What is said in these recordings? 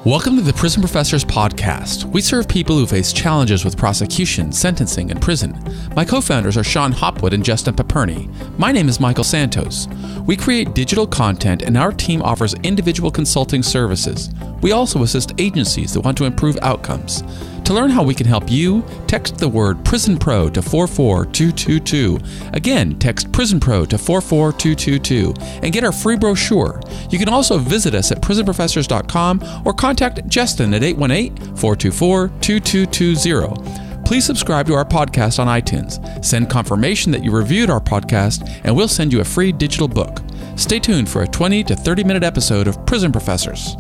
Welcome to the Prison Professors Podcast. We serve people who face challenges with prosecution, sentencing, and prison. My co-founders are Sean Hopwood and Justin Paperny. My name is Michael Santos. We create digital content and our team offers individual consulting services. We also assist agencies that want to improve outcomes. To learn how we can help you, text the word PrisonPro to 44222. Again, text PrisonPro to 44222 and get our free brochure. You can also visit us at prisonprofessors.com or contact Justin at 818-424-2220. Please subscribe to our podcast on iTunes. Send confirmation that you reviewed our podcast and we'll send you a free digital book. Stay tuned for a 20 to 30-minute episode of Prison Professors.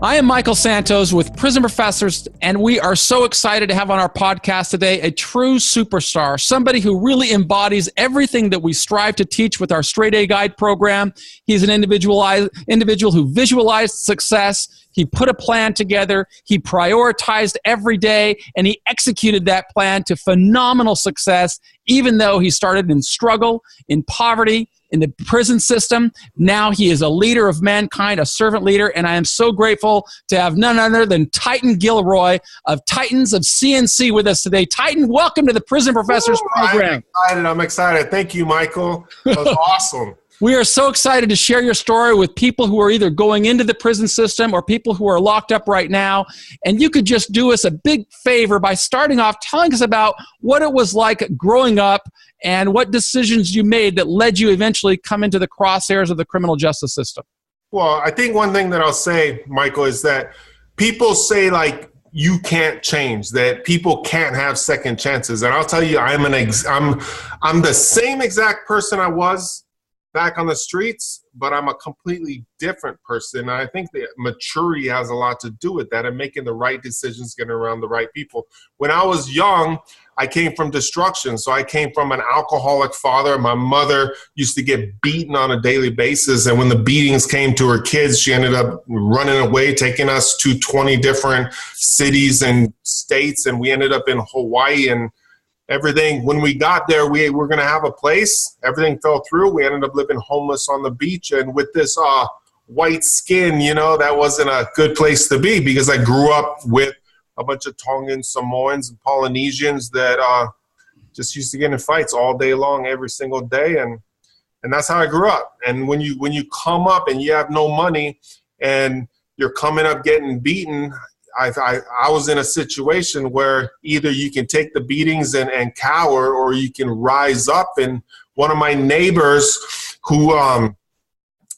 I am Michael Santos with Prison Professors, and we are so excited to have on our podcast today a true superstar, somebody who really embodies everything that we strive to teach with our Straight A Guide program. He's an individual who visualized success. He put a plan together, he prioritized every day, and he executed that plan to phenomenal success, even though he started in struggle, in poverty, in the prison system. Now he is a leader of mankind, a servant leader, and I am so grateful to have none other than Titan Gilroy of Titans of CNC with us today. Titan, welcome to the Prison Professors program. I'm excited. Thank you, Michael. That was awesome. We are so excited to share your story with people who are either going into the prison system or people who are locked up right now. And you could just do us a big favor by starting off telling us about what it was like growing up and what decisions you made that led you eventually come into the crosshairs of the criminal justice system. Well, I think one thing that I'll say, Michael, is that people say like you can't change, that people can't have second chances. And I'll tell you, I'm the same exact person I was back on the streets, but I'm a completely different person. And I think that maturity has a lot to do with that and making the right decisions, getting around the right people. When I was young, I came from destruction. So I came from an alcoholic father. My mother used to get beaten on a daily basis. And when the beatings came to her kids, she ended up running away, taking us to 20 different cities and states. And we ended up in Hawaii and everything. When we got there, we were going to have a place. Everything fell through. We ended up living homeless on the beach. And with this white skin, that wasn't a good place to be because I grew up with a bunch of Tongans, Samoans, and Polynesians that just used to get in fights all day long, every single day. And that's how I grew up. And when you come up and you have no money and you're coming up getting beaten, I was in a situation where either you can take the beatings and cower or you can rise up. And one of my neighbors who,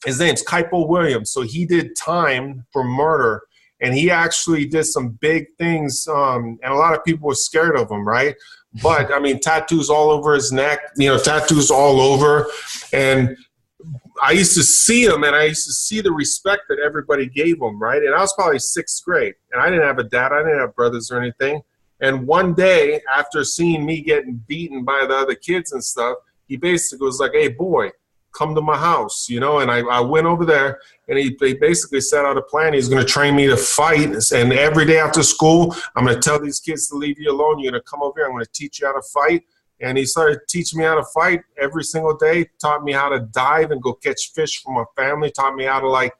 his name's Kaipo Williams, so he did time for murder. And he actually did some big things, and a lot of people were scared of him, right? But, I mean, tattoos all over his neck, tattoos all over. And I used to see him, and I used to see the respect that everybody gave him, right? And I was probably 6th grade, and I didn't have a dad. I didn't have brothers or anything. And one day, after seeing me getting beaten by the other kids and stuff, he basically was like, hey, boy, come to my house, And I went over there, and he basically set out a plan. He's going to train me to fight. And every day after school, I'm going to tell these kids to leave you alone. You're going to come over here. I'm going to teach you how to fight. And he started teaching me how to fight every single day, taught me how to dive and go catch fish for my family, taught me how to,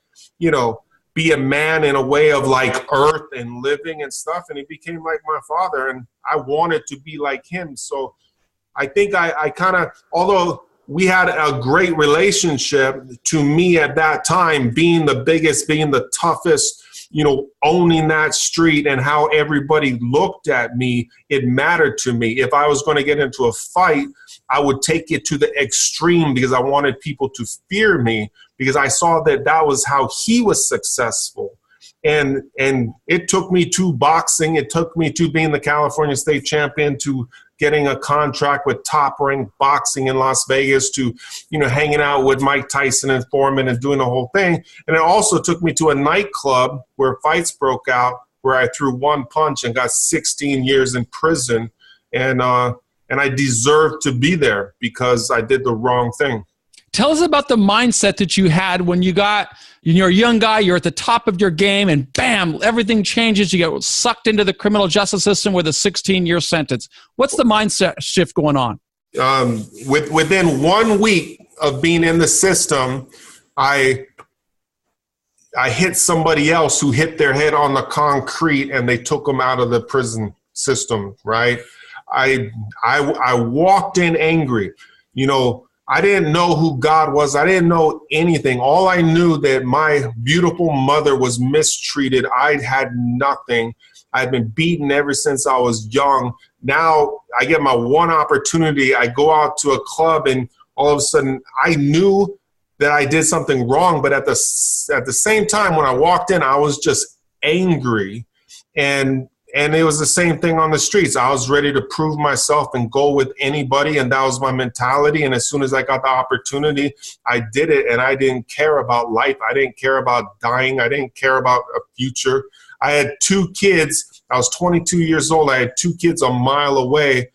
be a man in a way of, earth and living and stuff. And he became like my father, and I wanted to be like him. So I think I kind of, although we had a great relationship, to me at that time, being the biggest, being the toughest, owning that street and how everybody looked at me, it mattered to me. If I was going to get into a fight, I would take it to the extreme because I wanted people to fear me because I saw that was how he was successful. And it took me to boxing. It took me to being the California state champion, to getting a contract with Top Rank Boxing in Las Vegas, to, hanging out with Mike Tyson and Foreman and doing the whole thing. And it also took me to a nightclub where fights broke out, where I threw one punch and got 16 years in prison. And I deserved to be there because I did the wrong thing. Tell us about the mindset that you had when you're a young guy, you're at the top of your game, and bam, everything changes. You get sucked into the criminal justice system with a 16-year sentence. What's the mindset shift going on? Within 1 week of being in the system, I I hit somebody else who hit their head on the concrete and they took them out of the prison system, right? I walked in angry. You know, I didn't know who God was. I didn't know anything. All I knew that my beautiful mother was mistreated. I had nothing. I'd been beaten ever since I was young. Now I get my one opportunity. I go out to a club and all of a sudden I knew that I did something wrong. But at the same time, when I walked in, I was just angry. And it was the same thing on the streets. I was ready to prove myself and go with anybody, and that was my mentality. And as soon as I got the opportunity, I did it, and I didn't care about life. I didn't care about dying. I didn't care about a future. I had 2 kids. I was 22 years old. I had 2 kids a mile away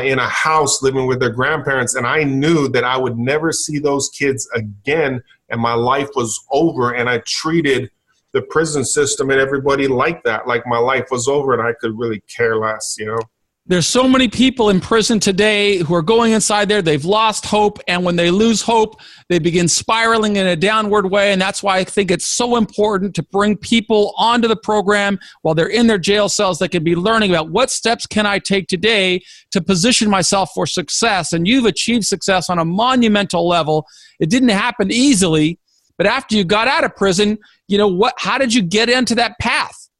in a house living with their grandparents, and I knew that I would never see those kids again, and my life was over, and I treated the prison system and everybody like that, like my life was over and I could really care less, you know? There's so many people in prison today who are going inside there. They've lost hope. And when they lose hope, they begin spiraling in a downward way. And that's why I think it's so important to bring people onto the program while they're in their jail cells. They can be learning about what steps can I take today to position myself for success. And you've achieved success on a monumental level. It didn't happen easily. But after you got out of prison, you know, how did you get into that path?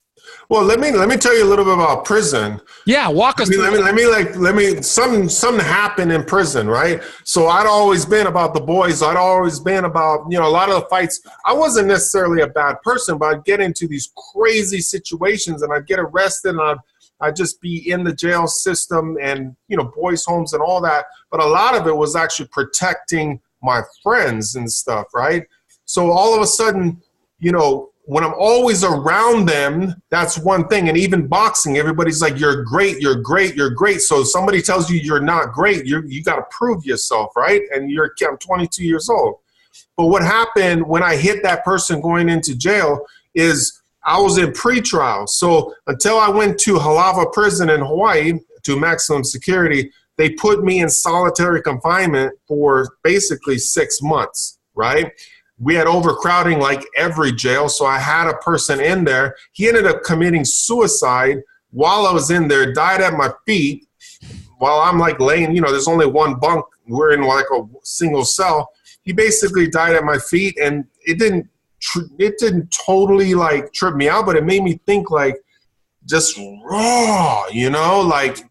Well, let me tell you a little bit about prison. Yeah, walk us through. Something happened in prison, right? So I'd always been about the boys. I'd always been about, you know, a lot of the fights. I wasn't necessarily a bad person, but I'd get into these crazy situations and I'd get arrested and I'd just be in the jail system and, you know, boys' homes and all that. But a lot of it was actually protecting my friends and stuff, right? So all of a sudden, you know, when I'm always around them, that's one thing. And even boxing, everybody's like, you're great, you're great, you're great. So if somebody tells you you're not great, you got to prove yourself, right? And I'm 22 years old. But what happened when I hit that person going into jail is I was in pretrial. So until I went to Halava prison in Hawaii to maximum security, they put me in solitary confinement for basically 6 months, right? We had overcrowding like every jail, so I had a person in there. He ended up committing suicide while I was in there, died at my feet while I'm like laying, you know, there's only one bunk. We're in like a single cell. He basically died at my feet, and it didn't totally like trip me out, but it made me think like just raw, you know, like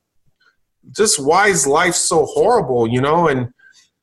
just why is life so horrible, you know?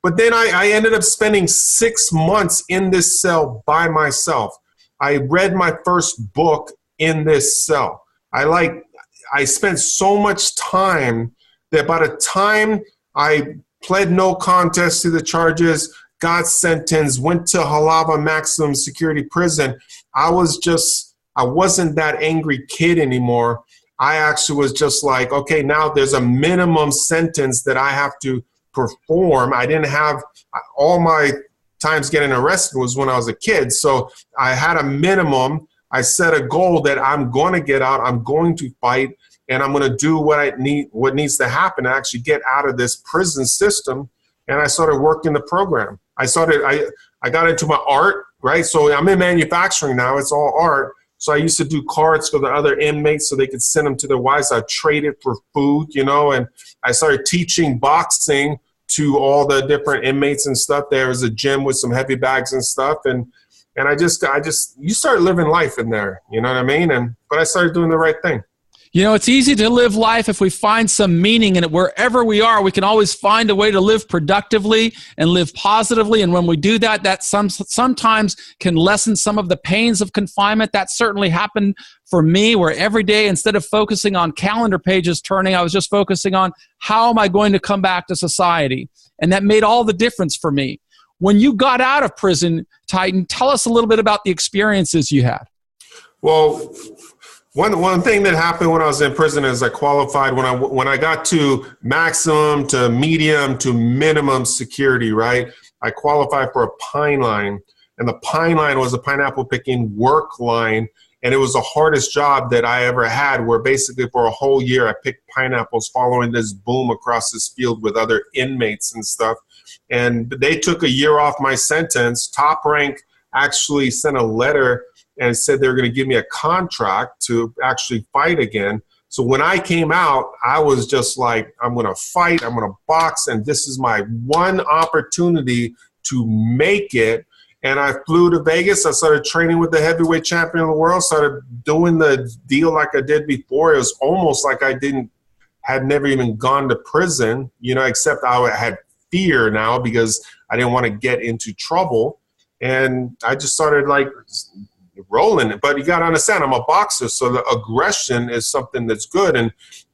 But then I ended up spending 6 months in this cell by myself. I read my first book in this cell. I spent so much time that by the time I pled no contest to the charges, got sentenced, went to Halava maximum security prison, I wasn't that angry kid anymore. I actually was just like, okay, now there's a minimum sentence that I have to perform. I didn't have all my times getting arrested was when I was a kid. So I had a minimum. I set a goal that I'm going to get out. I'm going to fight, and I'm going to do what needs to happen to actually get out of this prison system. And I started working the program. I got into my art, right? So I'm in manufacturing now. It's all art. So I used to do cards for the other inmates so they could send them to their wives. I traded for food, you know, and I started teaching boxing to all the different inmates and stuff. There was a gym with some heavy bags and stuff. And you start living life in there, you know what I mean? But I started doing the right thing. You know, it's easy to live life if we find some meaning in it. Wherever we are, we can always find a way to live productively and live positively. And when we do that, that sometimes can lessen some of the pains of confinement. That certainly happened for me, where every day, instead of focusing on calendar pages turning, I was just focusing on how am I going to come back to society? And that made all the difference for me. When you got out of prison, Titan, tell us a little bit about the experiences you had. Well, one thing that happened when I was in prison is I qualified when I got to maximum to medium to minimum security, right? I qualified for a pine line, and the pine line was a pineapple picking work line, and it was the hardest job that I ever had, where basically for a whole year I picked pineapples following this boom across this field with other inmates and stuff. And they took a year off my sentence. Top Rank actually sent a letter and said they were going to give me a contract to actually fight again. So when I came out, I was just like, I'm going to fight, I'm going to box, and this is my one opportunity to make it. And I flew to Vegas. I started training with the heavyweight champion of the world, started doing the deal like I did before. It was almost like I had never even gone to prison, except I had fear now because I didn't want to get into trouble. And I just started like rolling. But you got to understand, I'm a boxer, so the aggression is something that's good.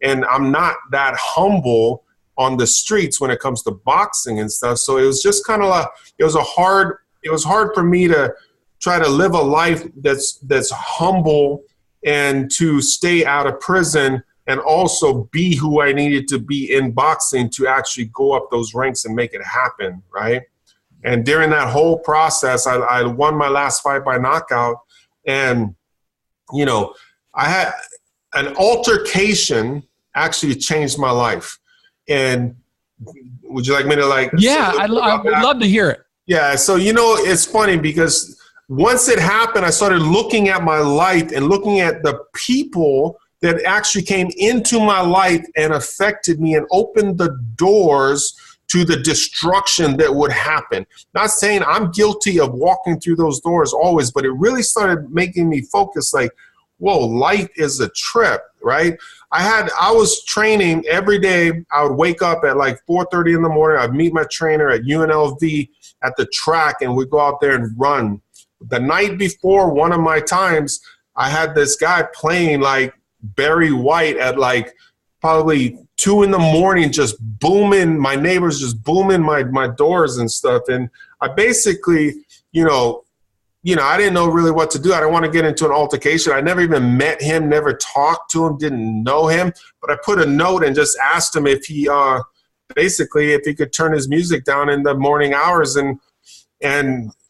And I'm not that humble on the streets when it comes to boxing and stuff. So it was just kind of it was hard for me to try to live a life that's humble and to stay out of prison and also be who I needed to be in boxing to actually go up those ranks and make it happen, right? And during that whole process, I won my last fight by knockout. And, I had an altercation actually changed my life. And would you like me to Yeah, I would love to hear it. Yeah, so it's funny because once it happened, I started looking at my life and looking at the people that actually came into my life and affected me and opened the doors to the destruction that would happen. Not saying I'm guilty of walking through those doors always, but it really started making me focus like, whoa, life is a trip, right? I was training every day. I would wake up at like 4:30 in the morning. I'd meet my trainer at UNLV at the track, and we'd go out there and run. The night before one of my times, I had this guy playing like Barry White at like probably 2 in the morning, just booming. My neighbors just booming my doors and stuff. And I basically, I didn't know really what to do. I didn't want to get into an altercation. I never even met him, never talked to him, didn't know him. But I put a note and just asked him if he if he could turn his music down in the morning hours. And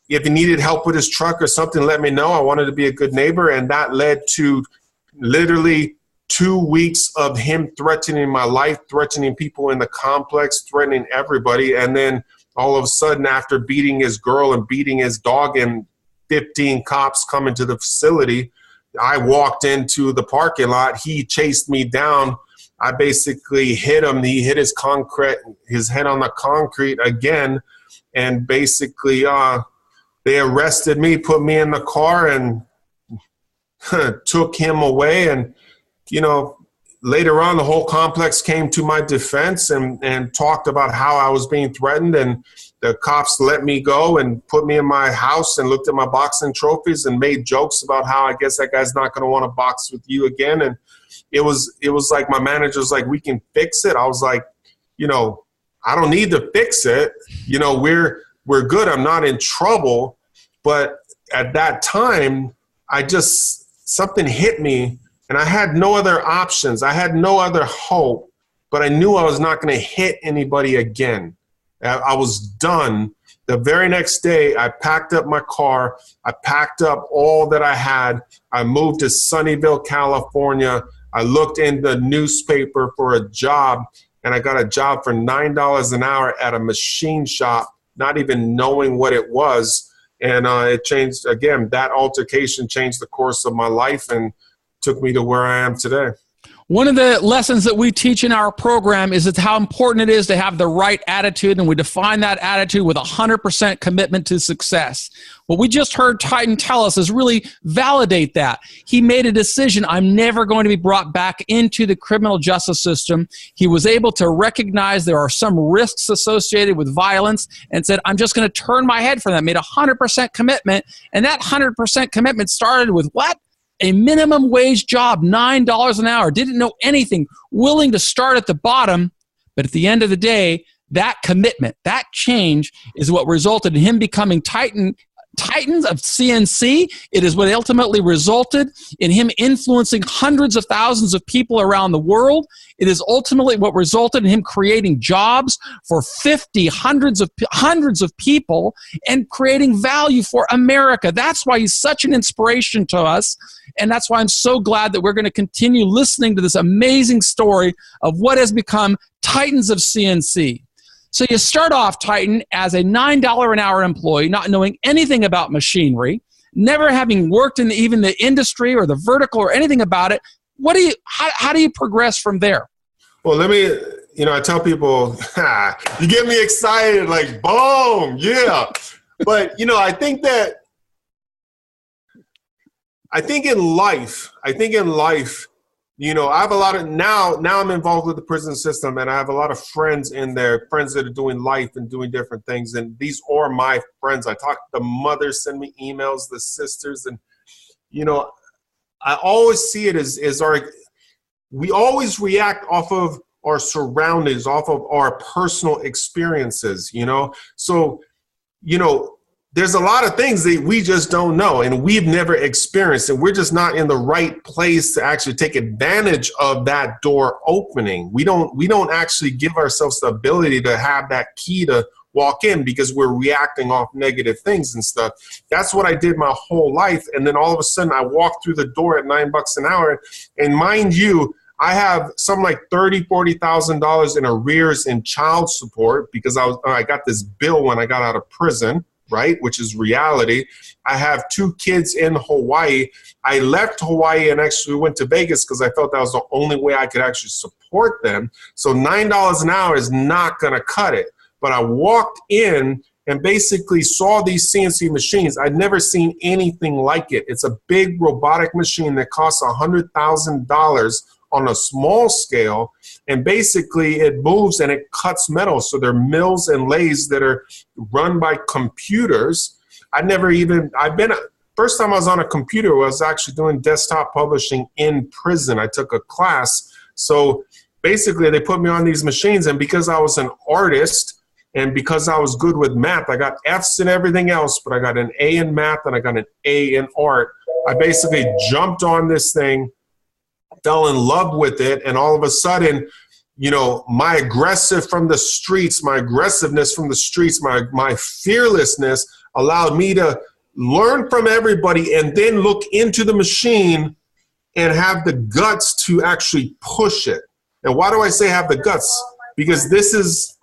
if he needed help with his truck or something, let me know. I wanted to be a good neighbor. And that led to literally 2 weeks of him threatening my life, threatening people in the complex, threatening everybody. And then all of a sudden, after beating his girl and beating his dog and 15 cops coming to the facility, I walked into the parking lot. He chased me down. I basically hit him. He hit his head on the concrete again. And basically, they arrested me, put me in the car, and took him away. And, later on, the whole complex came to my defense and talked about how I was being threatened. And the cops let me go and put me in my house and looked at my boxing trophies and made jokes about how I guess that guy's not going to want to box with you again. And it was like my manager was like, we can fix it. I was like, I don't need to fix it. We're good. I'm not in trouble. But at that time, something hit me. And I had no other options. I had no other hope, but I knew I was not going to hit anybody again. I was done. The very next day, I packed up my car. I packed up all that I had. I moved to Sunnyvale, California. I looked in the newspaper for a job, and I got a job for $9 an hour at a machine shop, not even knowing what it was. And it changed, again, that altercation changed the course of my life and took me to where I am today. One of the lessons that we teach in our program is how important it is to have the right attitude, and we define that attitude with 100% commitment to success. What we just heard Titan tell us is really validate that. He made a decision, I'm never going to be brought back into the criminal justice system. He was able to recognize there are some risks associated with violence and said, I'm just going to turn my head from that, made 100% commitment, and that 100% commitment started with what? A minimum wage job, $9 an hour, didn't know anything, willing to start at the bottom. But at the end of the day, that commitment, that change is what resulted in him becoming Titans of CNC. It is what ultimately resulted in him influencing hundreds of thousands of people around the world. It is ultimately what resulted in him creating jobs for hundreds of people and creating value for America. That's why he's such an inspiration to us. And that's why I'm so glad that we're going to continue listening to this amazing story of what has become Titans of CNC. So you start off, Titan, as a $9 an hour employee, not knowing anything about machinery. never having worked in even the industry or the vertical or anything about it, how do you progress from there? Well, I tell people, you get me excited, like, boom, yeah. But, I think in life, I have a lot of, now I'm involved with the prison system, and I have a lot of friends in there, friends that are doing life and doing different things. And these are my friends. I talk to the mothers, send me emails, the sisters, and, I always see it as we always react off of our surroundings, off of our personal experiences, So, there's a lot of things that we just don't know and we've never experienced, and we're just not in the right place to actually take advantage of that door opening. We don't actually give ourselves the ability to have that key to walk in because we're reacting off negative things and stuff. That's what I did my whole life. And then all of a sudden I walked through the door at $9 an hour. And mind you, I have something like $30,000, $40,000 in arrears in child support because I got this bill when I got out of prison, right? Which is reality. I have 2 kids in Hawaii. I left Hawaii and actually went to Vegas because I felt that was the only way I could actually support them. So $9 an hour is not going to cut it. But I walked in and basically saw these CNC machines. I'd never seen anything like it. It's a big robotic machine that costs $100,000 on a small scale, and basically it moves and it cuts metal. So they're mills and lathes that are run by computers. First time I was on a computer was actually doing desktop publishing in prison. I took a class. So basically they put me on these machines, and because I was an artist and because I was good with math, I got F's in everything else, but I got an A in math and I got an A in art. I basically jumped on this thing, fell in love with it, and all of a sudden, my aggressiveness from the streets, my fearlessness allowed me to learn from everybody and then look into the machine and have the guts to actually push it. And why do I say have the guts? Because this is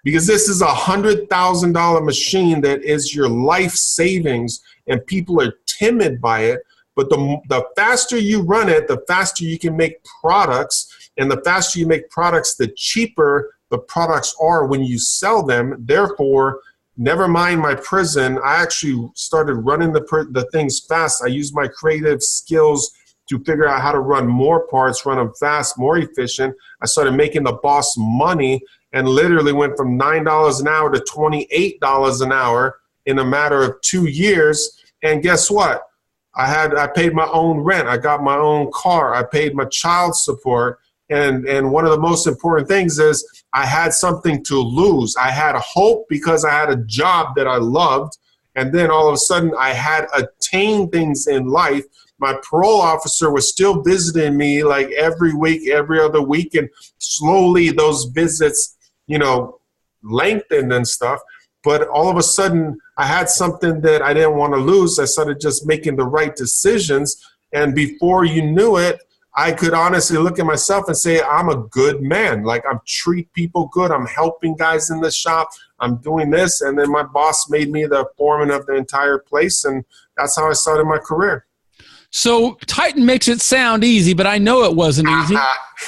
$100,000 machine that is your life savings, and people are timid by it. But the faster you run it, the faster you can make products, and the faster you make products, the cheaper the products are when you sell them. Therefore, never mind my prison, I actually started running the things fast. I used my creative skills to figure out how to run more parts, run them fast, more efficient. I started making the boss money and literally went from $9 an hour to $28 an hour in a matter of 2 years. And guess what? I paid my own rent. I got my own car. I paid my child support. And one of the most important things is I had something to lose. I had hope because I had a job that I loved. And then all of a sudden I had attained things in life. My parole officer was still visiting me like every week, every other week. And slowly those visits, lengthened and stuff. But all of a sudden I had something that I didn't want to lose. I started just making the right decisions. And before you knew it, I could honestly look at myself and say, I'm a good man. Like, I treat people good. I'm helping guys in the shop. I'm doing this. And then my boss made me the foreman of the entire place. And that's how I started my career. So Titan makes it sound easy, but I know it wasn't easy.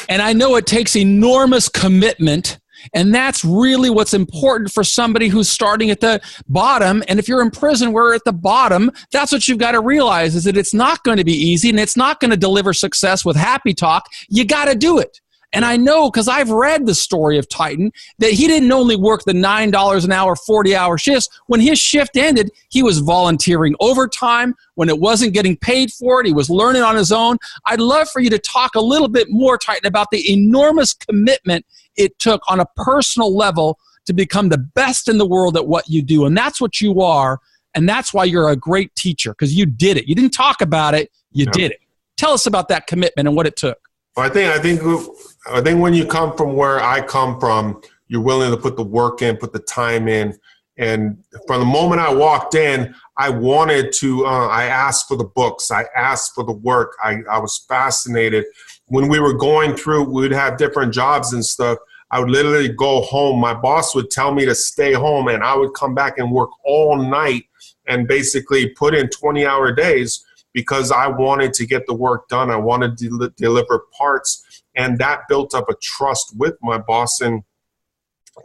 And I know it takes enormous commitment. And that's really what's important for somebody who's starting at the bottom. And if you're in prison, we're at the bottom. That's what you've got to realize, is that it's not going to be easy and it's not going to deliver success with happy talk. You got to do it. And I know, because I've read the story of Titan, that he didn't only work the $9 an hour, 40-hour shifts. When his shift ended, he was volunteering overtime. When it wasn't getting paid for it, he was learning on his own. I'd love for you to talk a little bit more, Titan, about the enormous commitment it took on a personal level to become the best in the world at what you do. And that's what you are. And that's why you're a great teacher, because you did it. You didn't talk about it. You did it. Tell us about that commitment and what it took. Well, I think when you come from where I come from, you're willing to put the work in, put the time in. And from the moment I walked in, I wanted to, I asked for the books. I asked for the work. I was fascinated. When we were going through, we'd have different jobs and stuff. I would literally go home. My boss would tell me to stay home, and I would come back and work all night and basically put in 20-hour days because I wanted to get the work done. I wanted to deliver parts, and that built up a trust with my boss. And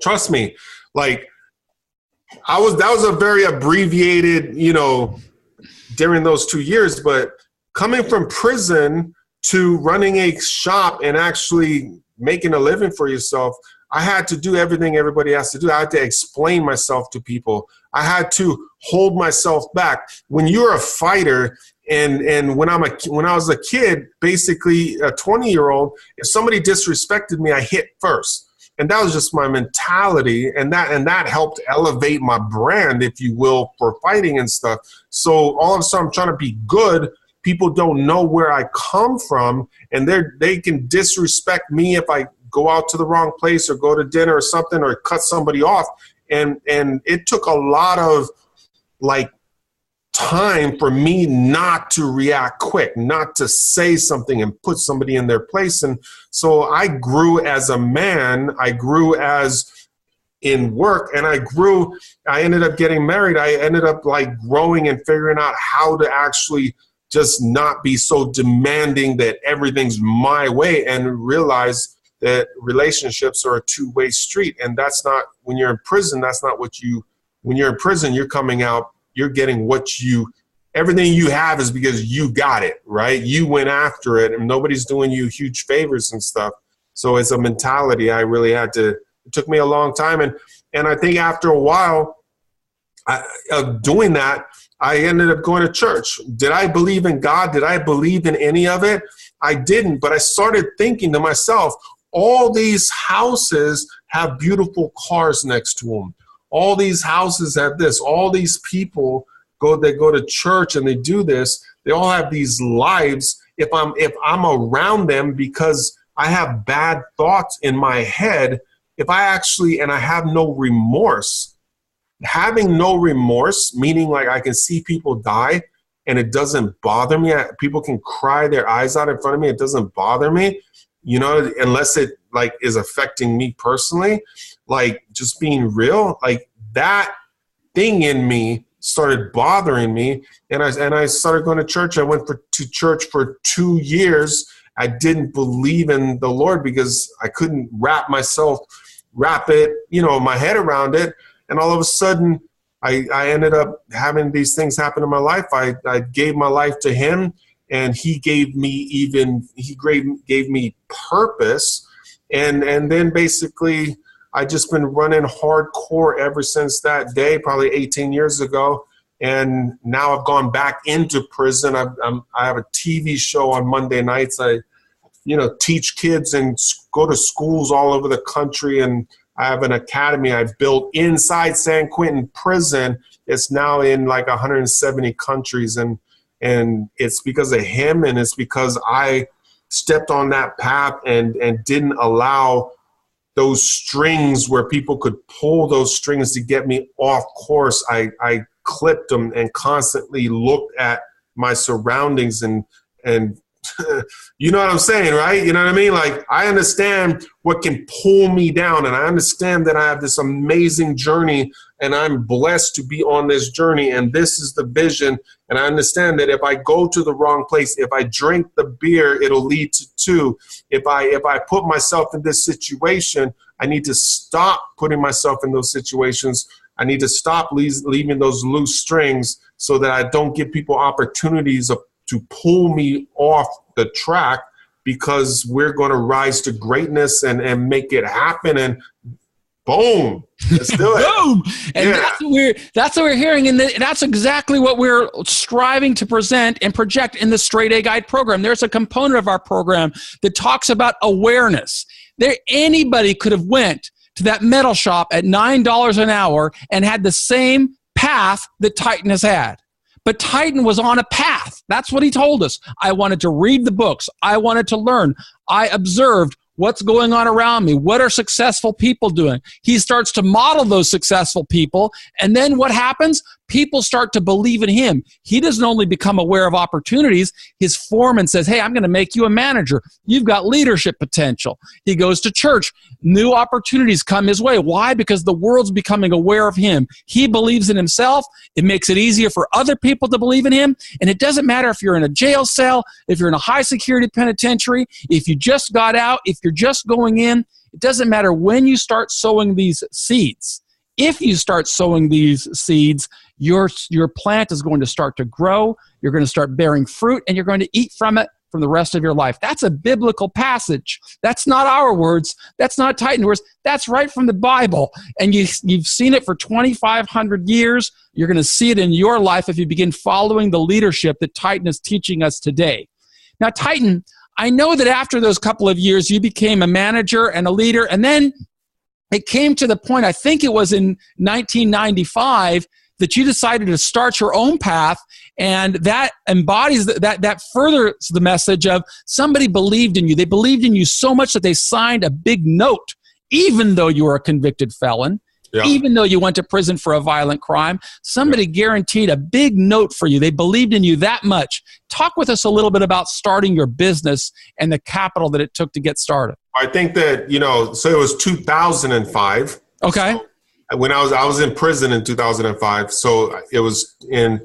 trust me, like that was a very abbreviated, during those 2 years, but coming from prison to running a shop and actually making a living for yourself, I had to do everything everybody has to do. I had to explain myself to people. I had to hold myself back. When you're a fighter, and when I was a kid, basically a 20-year-old, if somebody disrespected me, I hit first. And that was just my mentality, and that helped elevate my brand, if you will, for fighting and stuff. So all of a sudden, I'm trying to be good. People don't know where I come from, and they can disrespect me if I go out to the wrong place or go to dinner or something or cut somebody off. And it took a lot of time for me not to react quick, not to say something and put somebody in their place. And so I grew as a man, I grew as in work, and I ended up getting married. I ended up growing and figuring out how to actually just not be so demanding that everything's my way, and realize that relationships are a two-way street. And that's not, when you're in prison, that's not when you're in prison, you're coming out, you're getting everything you have is because you got it, right? You went after it, and nobody's doing you huge favors and stuff. So it's a mentality I really had to, it took me a long time. And I think after a while of doing that, I ended up going to church. Did I believe in God? Did I believe in any of it? I didn't, but I started thinking to myself, all these houses have beautiful cars next to them. All these houses have this. All these people they go to church and they do this. They all have these lives. If I'm around them because I have bad thoughts in my head, and I have no remorse. Having no remorse, meaning I can see people die and it doesn't bother me. People can cry their eyes out in front of me. It doesn't bother me, unless it is affecting me personally. Just being real, that thing in me started bothering me, and I started going to church. I went to church for 2 years. I didn't believe in the Lord because I couldn't wrap it, my head around it. And all of a sudden, I ended up having these things happen in my life. I gave my life to Him, and He gave me purpose. And then basically, I just been running hardcore ever since that day, probably 18 years ago. And now I've gone back into prison. I have a TV show on Monday nights. I, teach kids and go to schools all over the country. And I have an academy I've built inside San Quentin prison. It's now in 170 countries. And it's because of Him, and it's because I stepped on that path and didn't allow those strings where people could pull those strings to get me off course. I clipped them and constantly looked at my surroundings and you know what I'm saying, right? You know what I mean? I understand what can pull me down, and I understand that I have this amazing journey, and I'm blessed to be on this journey, and this is the vision. And I understand that if I go to the wrong place, if I drink the beer, it'll lead to two. If I put myself in this situation, I need to stop putting myself in those situations. I need to stop leaving those loose strings so that I don't give people opportunities to pull me off the track, because we're going to rise to greatness and make it happen. And boom, let's do it. Boom. And yeah. that's what we're hearing. And that's exactly what we're striving to present and project in the Straight A Guide program. There's a component of our program that talks about awareness. Anybody could have went to that metal shop at $9 an hour and had the same path that Titan has had. But Titan was on a path. That's what he told us. I wanted to read the books. I wanted to learn. I observed what's going on around me. What are successful people doing? He starts to model those successful people. And then what happens? people start to believe in him. He doesn't only become aware of opportunities. His foreman says, hey, I'm going to make you a manager. You've got leadership potential. He goes to church. New opportunities come his way. Why? Because the world's becoming aware of him. He believes in himself. It makes it easier for other people to believe in him. And it doesn't matter if you're in a jail cell, if you're in a high security penitentiary, if you just got out, if you're just going in. It doesn't matter when you start sowing these seeds. If you start sowing these seeds, your plant is going to start to grow, you're going to start bearing fruit, and you're going to eat from it from the rest of your life. That's a biblical passage. That's not our words. That's not Titan words. That's right from the Bible. And you've seen it for 2,500 years. You're going to see it in your life if you begin following the leadership that Titan is teaching us today. Now, Titan, I know that after those couple of years, you became a manager and a leader, and then it came to the point, I think it was in 1995, that you decided to start your own path, and that embodies, that furthers the message of somebody believed in you. They believed in you so much that they signed a big note, even though you were a convicted felon. Yeah. Even though you went to prison for a violent crime, somebody guaranteed a big note for you. They believed in you that much. Talk with us a little bit about starting your business and the capital that it took to get started. I think that, so it was 2005. Okay. So when I was in prison in 2005. So I was in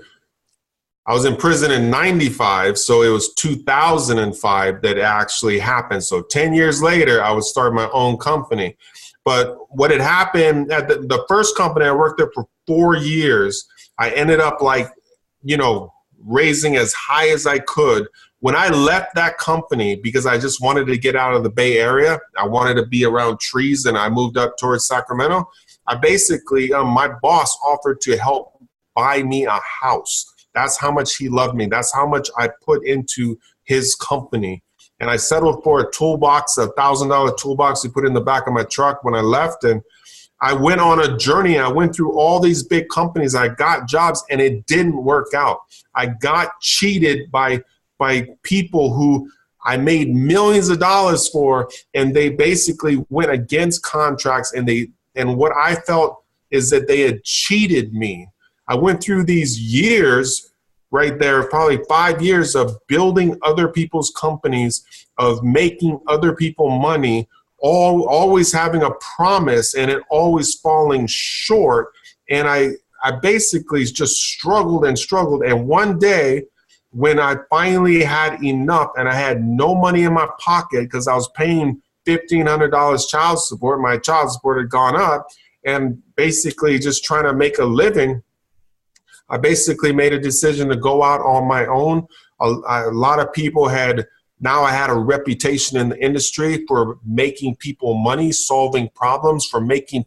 prison in 95. So it was 2005 that actually happened. So 10 years later, I would start my own company. But what had happened at the first company, I worked there for 4 years. I ended up raising as high as I could. When I left that company, because I just wanted to get out of the Bay Area, I wanted to be around trees, and I moved up towards Sacramento. I basically, my boss offered to help buy me a house. That's how much he loved me. That's how much I put into his company. And I settled for a toolbox, a $1,000 toolbox he put in the back of my truck when I left. And I went on a journey. I went through all these big companies. I got jobs, and it didn't work out. I got cheated by people who I made millions of dollars for, and they basically went against contracts. And what I felt is that they had cheated me. I went through these years right there, probably 5 years of building other people's companies, of making other people money, always having a promise, and it always falling short. And I basically just struggled and struggled. And one day, when I finally had enough and I had no money in my pocket because I was paying $1,500 child support, my child support had gone up, and basically just trying to make a living, I basically made a decision to go out on my own. A lot of people now I had a reputation in the industry for making people money, solving problems, for making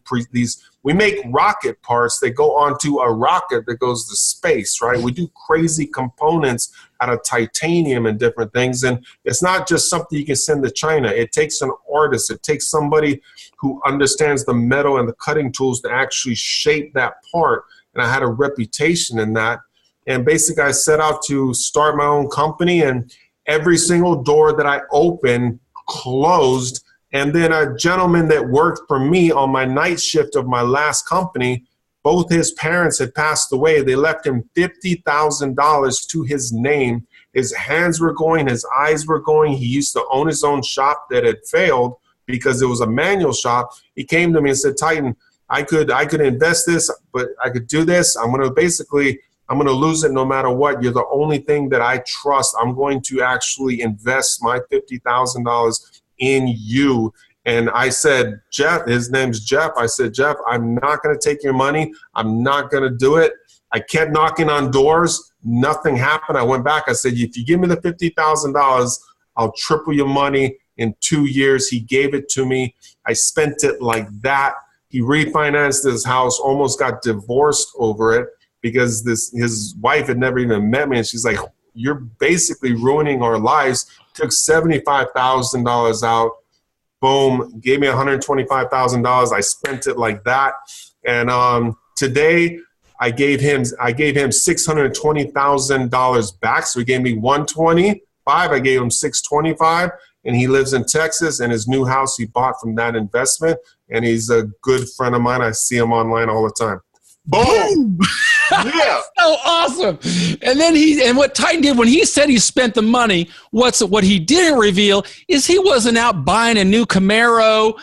we make rocket parts that go onto a rocket that goes to space, right? We do crazy components out of titanium and different things. And it's not just something you can send to China. It takes an artist. It takes somebody who understands the metal and the cutting tools to actually shape that part. And I had a reputation in that. And basically I set out to start my own company, and every single door that I opened closed. And then a gentleman that worked for me on my night shift of my last company, both his parents had passed away. They left him $50,000 to his name. His hands were going, his eyes were going. He used to own his own shop that had failed because it was a manual shop. He came to me and said, Titan, I could invest this, but I could do this. I'm going to lose it no matter what. You're the only thing that I trust. I'm going to actually invest my $50,000 in you. And I said, Jeff, his name's Jeff. I said, Jeff, I'm not going to take your money. I'm not going to do it. I kept knocking on doors. Nothing happened. I went back. I said, if you give me the $50,000, I'll triple your money in 2 years. He gave it to me. I spent it like that. He refinanced his house, almost got divorced over it, because his wife had never even met me. And she's like, you're basically ruining our lives. Took $75,000 out. Boom, gave me $125,000. I spent it like that. And today I gave him $620,000 back. So he gave me $125. I gave him $625. And he lives in Texas, and his new house he bought from that investment. And he's a good friend of mine. I see him online all the time. Boom. Yeah. So awesome. And then what Titan did when he said he spent the money, what he didn't reveal is he wasn't out buying a new Camaro,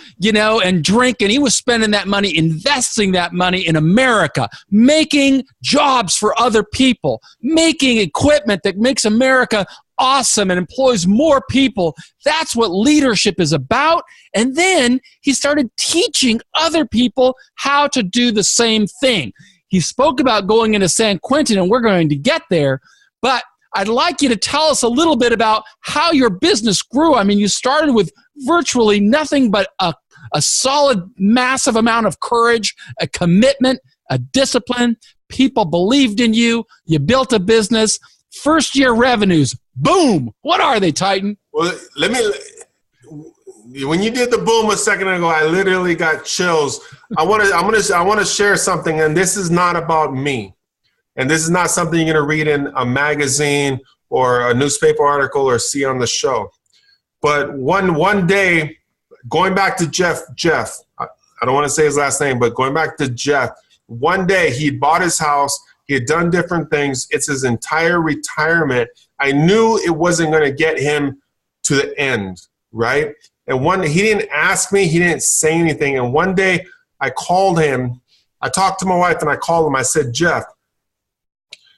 and drinking. He was spending that money, investing that money in America, making jobs for other people, making equipment that makes America awesome and employs more people. That's what leadership is about. And then he started teaching other people how to do the same thing. He spoke about going into San Quentin, and we're going to get there. But I'd like you to tell us a little bit about how your business grew. I mean, you started with virtually nothing but a solid, massive amount of courage, a commitment, a discipline. People believed in you. You built a business. First year revenues, boom. What are they, Titan? Well, when you did the boom a second ago, I literally got chills. I want to share something, and this is not about me. And this is not something you're going to read in a magazine or a newspaper article or see on the show. But one day, going back to Jeff, I don't want to say his last name, but going back to Jeff, one day he bought his house. He had done different things. It's his entire retirement. I knew it wasn't going to get him to the end, right? And he didn't ask me. He didn't say anything. And one day I called him. I talked to my wife and I called him. I said, Jeff,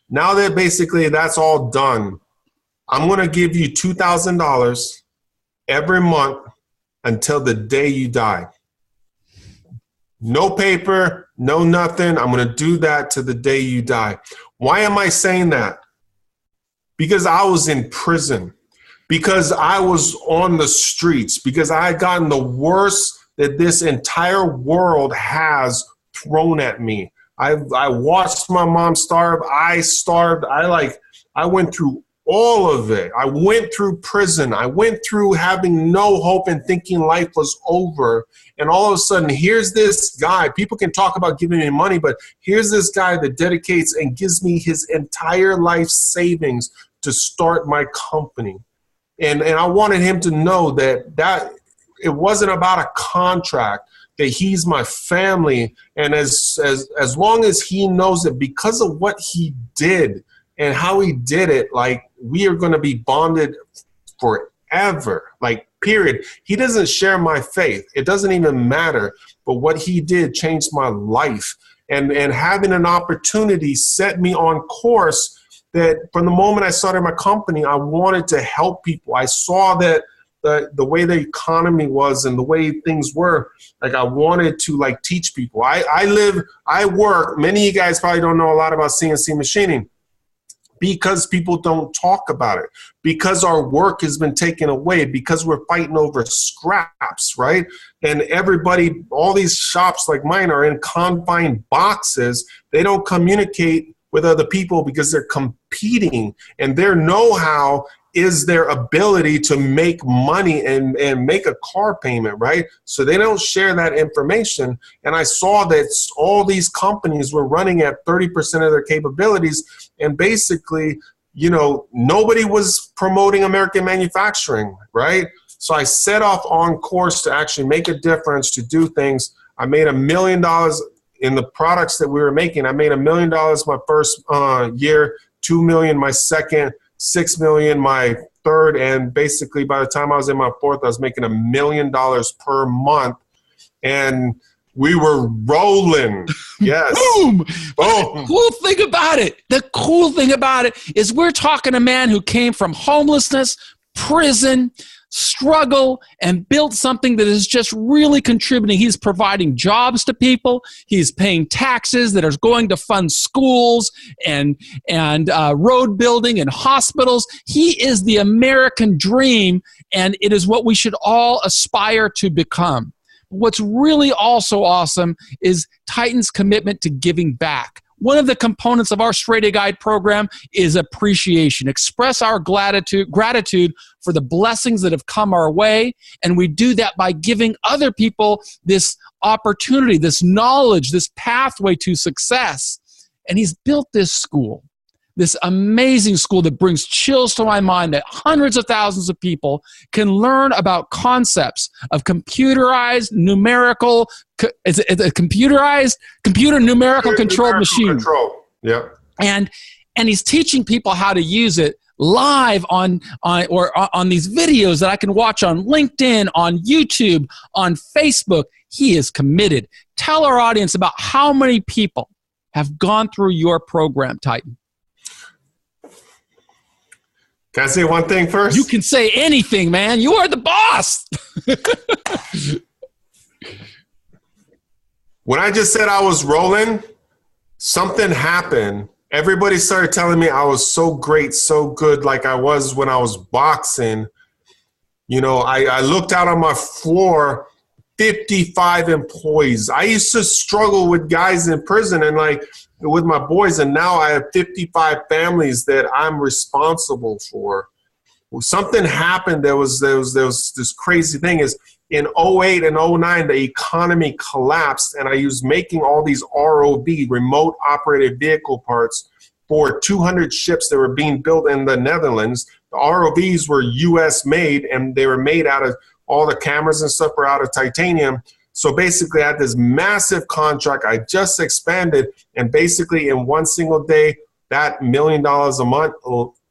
now that basically that's all done, I'm going to give you $2,000 every month until the day you die. No paper, no nothing. I'm going to do that to the day you die. Why am I saying that? Because I was in prison. Because I was on the streets. Because I had gotten the worst that this entire world has thrown at me. I watched my mom starve. I starved. I went through all of it. I went through prison. I went through having no hope and thinking life was over. And all of a sudden, here's this guy. People can talk about giving me money, but here's this guy that dedicates and gives me his entire life savings to start my company. And I wanted him to know that it wasn't about a contract, that he's my family. And as long as he knows it, because of what he did and how he did it, like, we are going to be bonded forever, like, period. He doesn't share my faith. It doesn't even matter. But what he did changed my life. And having an opportunity set me on course that from the moment I started my company, I wanted to help people. I saw that the way the economy was and the way things were, like, I wanted to, like, teach people. I work, many of you guys probably don't know a lot about CNC machining, because people don't talk about it, because our work has been taken away, because we're fighting over scraps, right? And everybody, all these shops like mine are in confined boxes. They don't communicate with other people because they're competing, and their know-how is their ability to make money and make a car payment, right? So they don't share that information. And I saw that all these companies were running at 30% of their capabilities, and basically, nobody was promoting American manufacturing, right? So I set off on course to actually make a difference, to do things. I made $1 million in the products that we were making. I made $1 million my first year, $2 million my second, $6 million my third, and basically by the time I was in my fourth, I was making $1 million per month, and we were rolling. Yes. Boom. Boom. The cool thing about it is we're talking a man who came from homelessness, prison, struggle, and built something that is just really contributing. He's providing jobs to people. He's paying taxes that are going to fund schools and road building and hospitals. He is the American dream, and it is what we should all aspire to become. What's really also awesome is Titan's commitment to giving back. One of the components of our Straight A Guide program is appreciation. Express our gratitude for the blessings that have come our way, and we do that by giving other people this opportunity, this knowledge, this pathway to success. And he's built this school. this amazing school that brings chills to my mind, that hundreds of thousands of people can learn about concepts of computerized numerical, it's a computer numerical controlled machine. Control. Yeah. And he's teaching people how to use it live on these videos that I can watch on LinkedIn, on YouTube, on Facebook. He is committed. Tell our audience about how many people have gone through your program, Titan. Can I say one thing first? You can say anything, man. You are the boss. When I just said I was rolling, something happened. Everybody started telling me I was so great, so good, like I was when I was boxing. You know, I looked out on my floor, 55 employees. I used to struggle with guys in prison and like with my boys, and now I have 55 families that I'm responsible for. Something happened. There was this crazy thing is in 08 and 09, the economy collapsed, and I was making all these ROV, remote operated vehicle parts, for 200 ships that were being built in the Netherlands. The ROVs were US made, and they were made out of, all the cameras and stuff were out of titanium. So basically I had this massive contract. I just expanded, and basically in one single day, that $1 million a month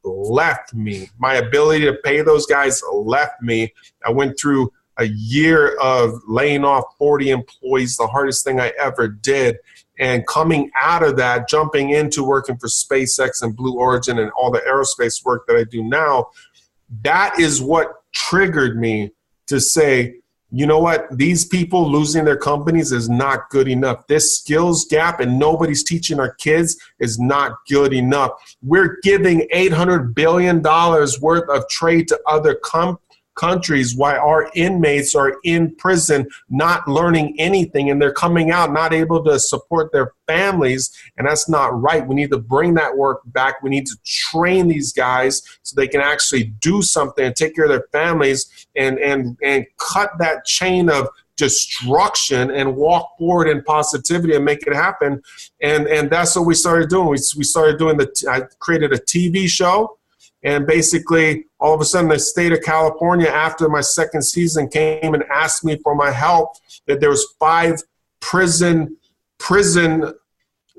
left me. My ability to pay those guys left me. I went through a year of laying off 40 employees, the hardest thing I ever did. And coming out of that, jumping into working for SpaceX and Blue Origin and all the aerospace work that I do now, that is what triggered me to say, you know what, these people losing their companies is not good enough. This skills gap and nobody's teaching our kids is not good enough. We're giving $800 billion worth of trade to other countries while our inmates are in prison not learning anything, and they're coming out not able to support their families, and that's not right. We need to bring that work back. We need to train these guys so they can actually do something and take care of their families and cut that chain of destruction and walk forward in positivity and make it happen. And that's what we started doing. We started doing I created a TV show. And basically, all of a sudden, the state of California, after my second season, came and asked me for my help. That there was 5 prison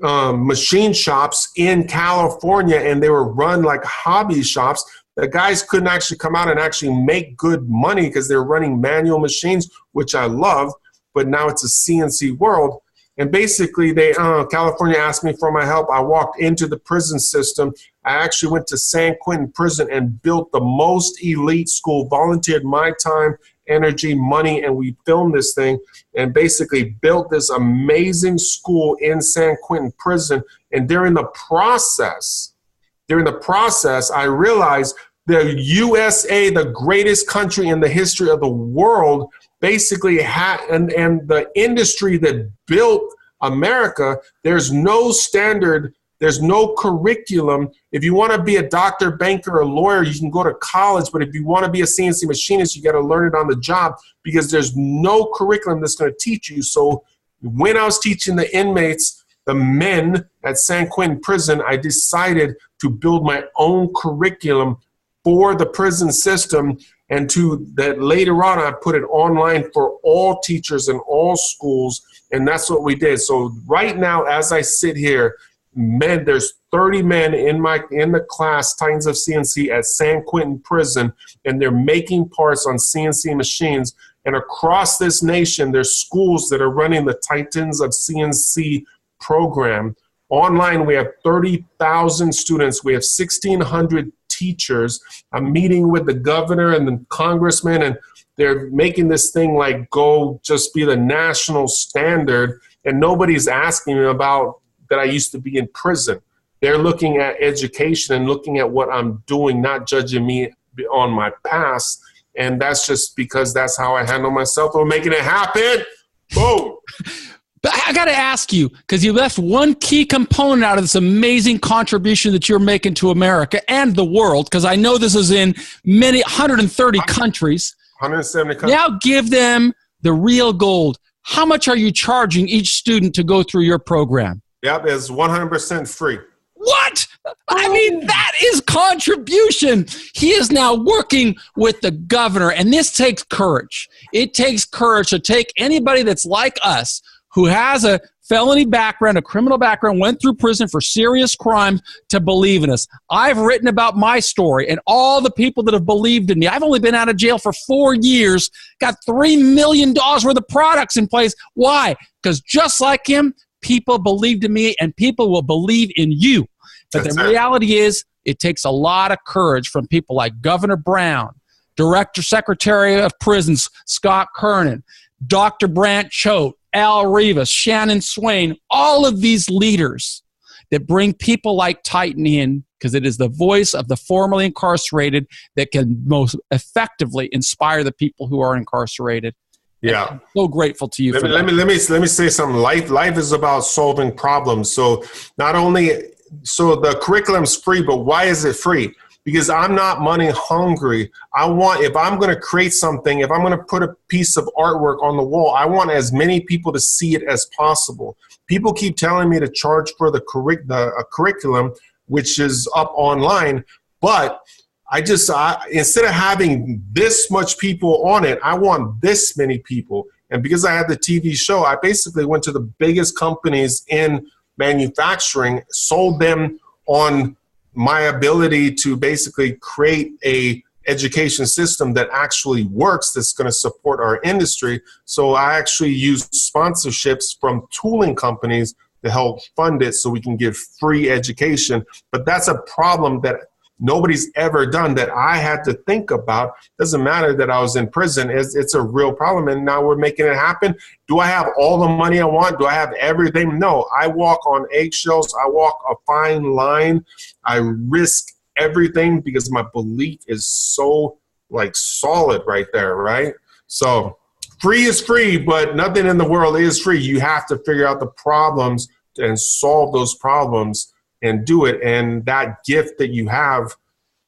machine shops in California, and they were run like hobby shops. The guys couldn't actually come out and actually make good money because they were running manual machines, which I love. But now it's a CNC world. And basically, California asked me for my help. I walked into the prison system. I actually went to San Quentin prison and built the most elite school, volunteered my time, energy, money, and we filmed this thing and basically built this amazing school in San Quentin prison. And during the process, I realized the USA, the greatest country in the history of the world, basically had, and the industry that built America, there's no standard, there's no curriculum. If you want to be a doctor, banker, or lawyer, you can go to college, but if you want to be a CNC machinist, you got to learn it on the job because there's no curriculum that's going to teach you. So when I was teaching the inmates, the men at San Quentin prison, I decided to build my own curriculum for the prison system, and to that later on I put it online for all teachers in all schools, and that's what we did. So right now, as I sit here, men, there's 30 men in the class Titans of CNC at San Quentin prison, and they're making parts on CNC machines. And across this nation, there's schools that are running the Titans of CNC program. Online, we have 30,000 students. We have 1,600 teachers. I'm meeting with the governor and the congressman, and they're making this thing like go just be the national standard. And nobody's asking me about that I used to be in prison. They're looking at education and looking at what I'm doing, not judging me on my past. And that's just because that's how I handle myself. We're making it happen. Boom. But I got to ask you, because you left one key component out of this amazing contribution that you're making to America and the world, because I know this is in 130 countries. 170 countries. Now give them the real gold. How much are you charging each student to go through your program? Yep, it's 100% free. What? I mean, that is contribution. He is now working with the governor, and this takes courage. It takes courage to take anybody that's like us, who has a felony background, a criminal background, went through prison for serious crimes, to believe in us. I've written about my story and all the people that have believed in me. I've only been out of jail for 4 years, got $3 million worth of products in place. Why? Because just like him, people believed in me, and people will believe in you. But the reality is, it takes a lot of courage from people like Governor Brown, Director Secretary of Prisons Scott Kernan, Dr. Brandt Choate, Al Rivas, Shannon Swain, all of these leaders that bring people like Titan in, because it is the voice of the formerly incarcerated that can most effectively inspire the people who are incarcerated. Yeah, I'm so grateful to you. Let me say something. Life is about solving problems. So the curriculum's free, but why is it free? Because I'm not money hungry. If I'm going to create something, if I'm going to put a piece of artwork on the wall, I want as many people to see it as possible. People keep telling me to charge for the curriculum, which is up online, but instead of having this much people on it, I want this many people. And because I had the TV show, I basically went to the biggest companies in manufacturing, sold them on my ability to basically create a education system that actually works, that's going to support our industry. So I actually use sponsorships from tooling companies to help fund it so we can give free education. But that's a problem that nobody's ever done that I had to think about. Doesn't matter that I was in prison. It's a real problem, and now we're making it happen. Do I have all the money I want? Do I have everything? No, I walk on eggshells. I walk a fine line. I risk everything because my belief is so solid right there, right? So free is free, but nothing in the world is free. You have to figure out the problems and solve those problems and do it. And that gift that you have,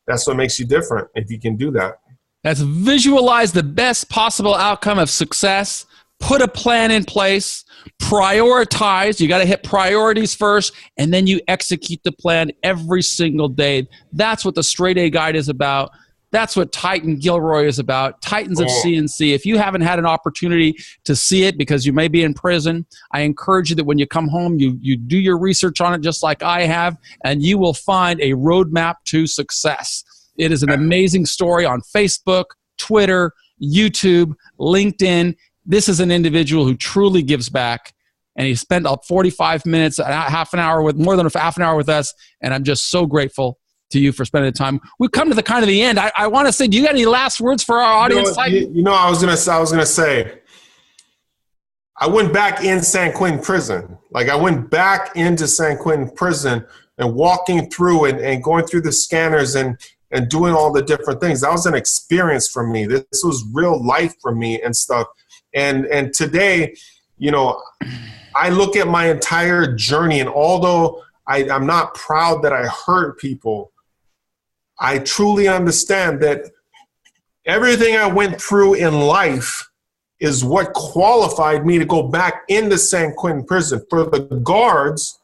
that's what makes you different if you can do that. That's visualize the best possible outcome of success, put a plan in place, prioritize. You got to hit priorities first, and then you execute the plan every single day. That's what the Straight A Guide is about. That's what Titan Gilroy is about, Titans of CNC. If you haven't had an opportunity to see it because you may be in prison, I encourage you that when you come home, you do your research on it just like I have, and you will find a roadmap to success. It is an amazing story on Facebook, Twitter, YouTube, LinkedIn. This is an individual who truly gives back, and he spent 45 minutes, half an hour more than half an hour with us, and I'm just so grateful to you for spending the time. We've come to the end. I want to say, do you got any last words for our audience? I was gonna say, I went back in San Quentin prison. I went back into San Quentin prison and walking through and going through the scanners and doing all the different things. That was an experience for me. This was real life for me and stuff. And today, I look at my entire journey, and although I'm not proud that I hurt people, I truly understand that everything I went through in life is what qualified me to go back into San Quentin prison. For the guards,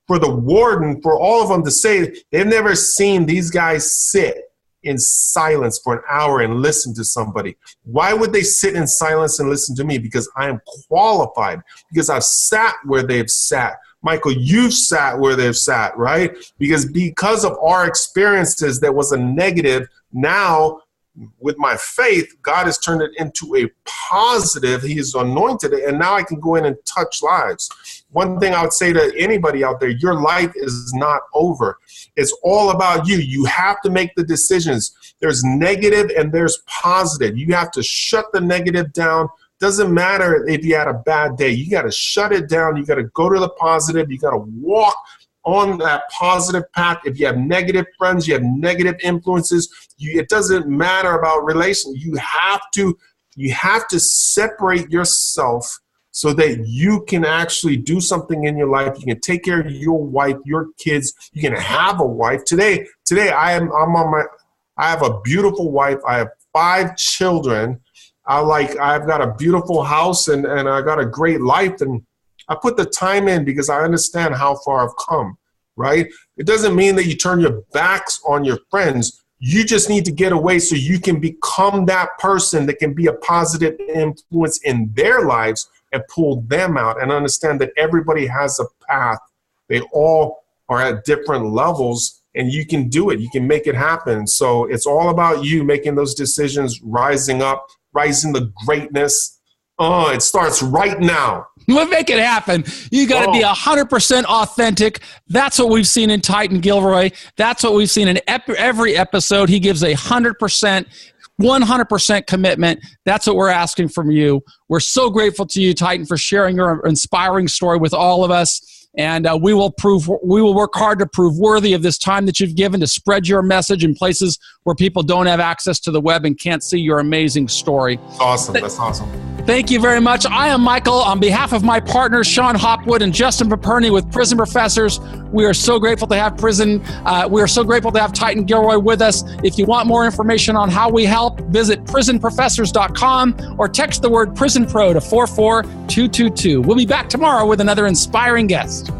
for the warden, for all of them to say they've never seen these guys sit in silence for an hour and listen to somebody. Why would they sit in silence and listen to me? Because I am qualified, because I've sat where they've sat. Michael, you've sat where they've sat, right? Because of our experiences that was a negative, now with my faith, God has turned it into a positive. He has anointed it, and now I can go in and touch lives. One thing I would say to anybody out there, your life is not over. It's all about you. You have to make the decisions. There's negative and there's positive. You have to shut the negative down. Doesn't matter if you had a bad day. You got to shut it down. You got to go to the positive. You got to walk on that positive path. If you have negative friends, you have negative influences, it doesn't matter about relations. You have to separate yourself so that you can actually do something in your life. You can take care of your wife, your kids. You can have a wife. Today I have a beautiful wife. I have 5 children. I've got a beautiful house and I got a great life, and I put the time in because I understand how far I've come. right? It doesn't mean that you turn your backs on your friends. You just need to get away so you can become that person that can be a positive influence in their lives and pull them out and understand that everybody has a path. They all are at different levels, and you can do it. You can make it happen. So it's all about you making those decisions, rising up, rising to greatness. It starts right now. We'll make it happen. You got to be 100% authentic. That's what we've seen in Titan Gilroy. That's what we've seen in every episode. He gives 100% commitment. That's what we're asking from you. We're so grateful to you, Titan, for sharing your inspiring story with all of us. And we will work hard to prove worthy of this time that you've given to spread your message in places where people don't have access to the web and can't see your amazing story. Awesome. That's awesome. Thank you very much. I am Michael. On behalf of my partners, Sean Hopwood and Justin Paperny with Prison Professors, we are so grateful to have Titan Gilroy with us. If you want more information on how we help, visit prisonprofessors.com or text the word Prison Pro to 44222. We'll be back tomorrow with another inspiring guest.